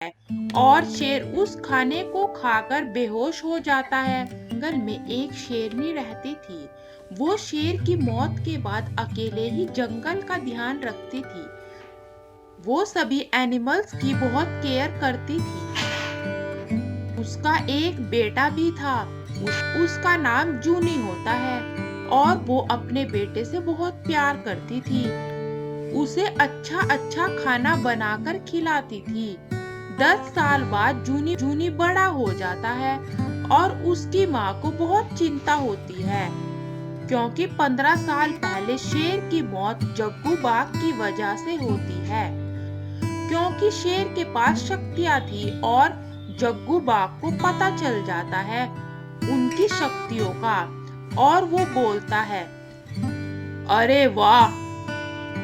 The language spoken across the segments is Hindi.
और शेर उस खाने को खाकर बेहोश हो जाता है। जंगल में एक शेरनी रहती थी। वो शेर की मौत के बाद अकेले ही जंगल का ध्यान रखती थी। वो सभी एनिमल्स की बहुत केयर करती थी। उसका एक बेटा भी था। उसका नाम जूनी होता है और वो अपने बेटे से बहुत प्यार करती थी। उसे अच्छा अच्छा खाना बनाकर खिलाती थी। 10 साल बाद जूनी बड़ा हो जाता है और उसकी माँ को बहुत चिंता होती है, क्योंकि 15 साल पहले शेर की मौत जग्गू बाघ की वजह से होती है। क्योंकि शेर के पास शक्तियाँ थी और जग्गू बाघ को पता चल जाता है उनकी शक्तियों का, और वो बोलता है, अरे वाह,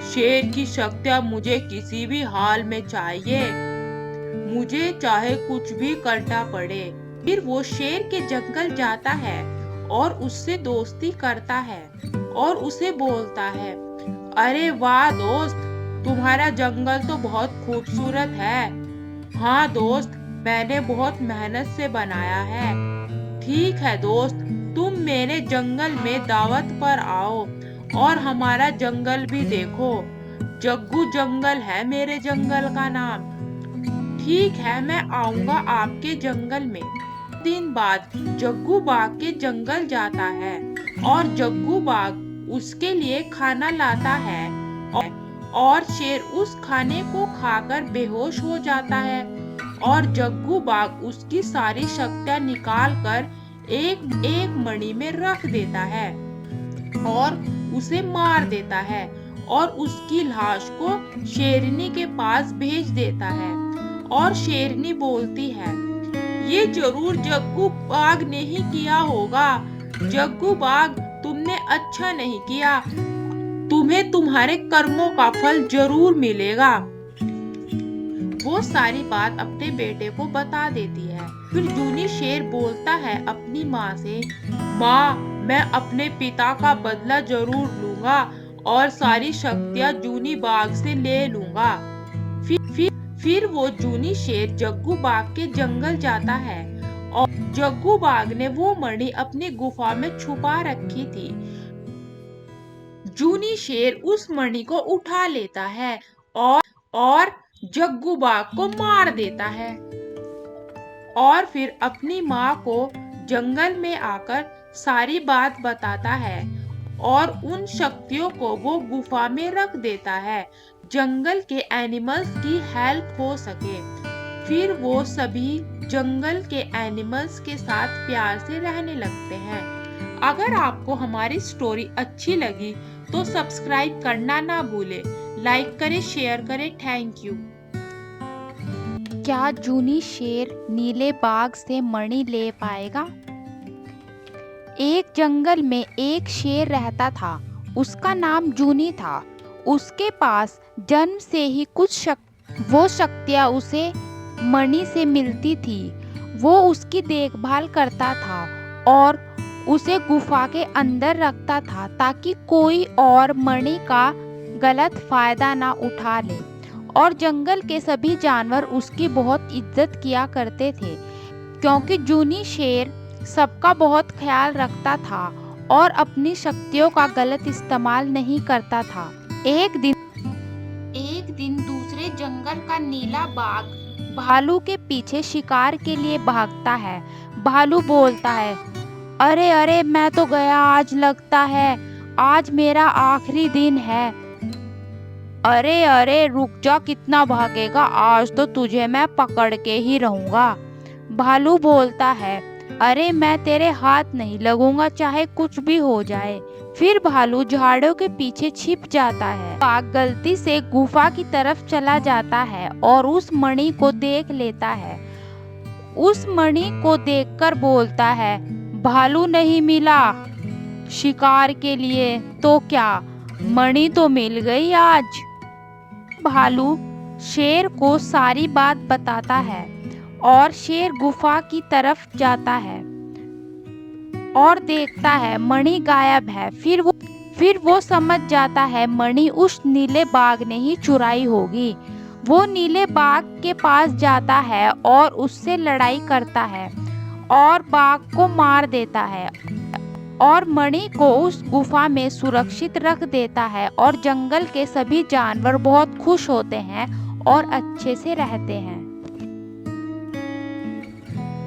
शेर की शक्तियाँ मुझे किसी भी हाल में चाहिए, मुझे चाहे कुछ भी करना पड़े। फिर वो शेर के जंगल जाता है और उससे दोस्ती करता है और उसे बोलता है, अरे वाह दोस्त, तुम्हारा जंगल तो बहुत खूबसूरत है। हाँ दोस्त, मैंने बहुत मेहनत से बनाया है। ठीक है दोस्त, तुम मेरे जंगल में दावत पर आओ और हमारा जंगल भी देखो। जग्गू जंगल है मेरे जंगल का नाम। ठीक है, मैं आऊंगा आपके जंगल में। दिन बाद जग्गू बाघ के जंगल जाता है और जग्गू बाघ उसके लिए खाना लाता है और शेर उस खाने को खाकर बेहोश हो जाता है और जग्गू बाघ उसकी सारी शक्तियाँ निकाल कर एक एक मणि में रख देता है और उसे मार देता है और उसकी लाश को शेरनी के पास भेज देता है। और शेरनी बोलती है, ये जरूर जग्गू बाघ ने ही किया होगा। जग्गू बाघ, तुमने अच्छा नहीं किया, तुम्हें तुम्हारे कर्मों का फल जरूर मिलेगा। वो सारी बात अपने बेटे को बता देती है। फिर जूनी शेर बोलता है अपनी माँ से, माँ, मैं अपने पिता का बदला जरूर लूंगा और सारी शक्तियाँ जूनी बाघ से ले लूंगा। फिर वो जूनी शेर जग्गू बाघ के जंगल जाता है और जग्गू बाघ ने वो मणि अपनी गुफा में छुपा रखी थी। जूनी शेर उस मणि को उठा लेता है और जग्गू बाघ को मार देता है और फिर अपनी माँ को जंगल में आकर सारी बात बताता है और उन शक्तियों को वो गुफा में रख देता है, जंगल के एनिमल्स की हेल्प हो सके। फिर वो सभी जंगल के एनिमल्स के साथ प्यार से रहने लगते हैं। अगर आपको हमारी स्टोरी अच्छी लगी तो सब्सक्राइब करना ना भूले, लाइक करें, शेयर करें। Thank you. क्या जूनी शेर नीले बाघ से मणि ले पाएगा? एक जंगल में एक शेर रहता था। उसका नाम जूनी था। उसके पास जन्म से ही वो शक्तियाँ उसे मणि से मिलती थी। वो उसकी देखभाल करता था और उसे गुफा के अंदर रखता था ताकि कोई और मणि का गलत फायदा ना उठा ले। और जंगल के सभी जानवर उसकी बहुत इज्जत किया करते थे, क्योंकि जूनी शेर सबका बहुत ख्याल रखता था और अपनी शक्तियों का गलत इस्तेमाल नहीं करता था। एक दिन दूसरे जंगल का नीला बाघ भालू के पीछे शिकार के लिए भागता है। भालू बोलता है, अरे अरे, मैं तो गया, आज लगता है आज मेरा आखिरी दिन है। अरे अरे, रुक जा, कितना भागेगा, आज तो तुझे मैं पकड़ के ही रहूंगा। भालू बोलता है, अरे मैं तेरे हाथ नहीं लगूंगा, चाहे कुछ भी हो जाए। फिर भालू झाड़ों के पीछे छिप जाता है। बाघ गलती से गुफा की तरफ चला जाता है और उस मणि को देख लेता है। उस मणि को देखकर बोलता है, भालू नहीं मिला शिकार के लिए तो क्या, मणि तो मिल गई आज। भालू शेर को सारी बात बताता है और शेर गुफा की तरफ जाता है और देखता है मणि गायब है। फिर वो समझ जाता है मणि उस नीले बाघ ने ही चुराई होगी। वो नीले बाघ के पास जाता है और उससे लड़ाई करता है और बाघ को मार देता है और मणि को उस गुफा में सुरक्षित रख देता है और जंगल के सभी जानवर बहुत खुश होते हैं और अच्छे से रहते हैं।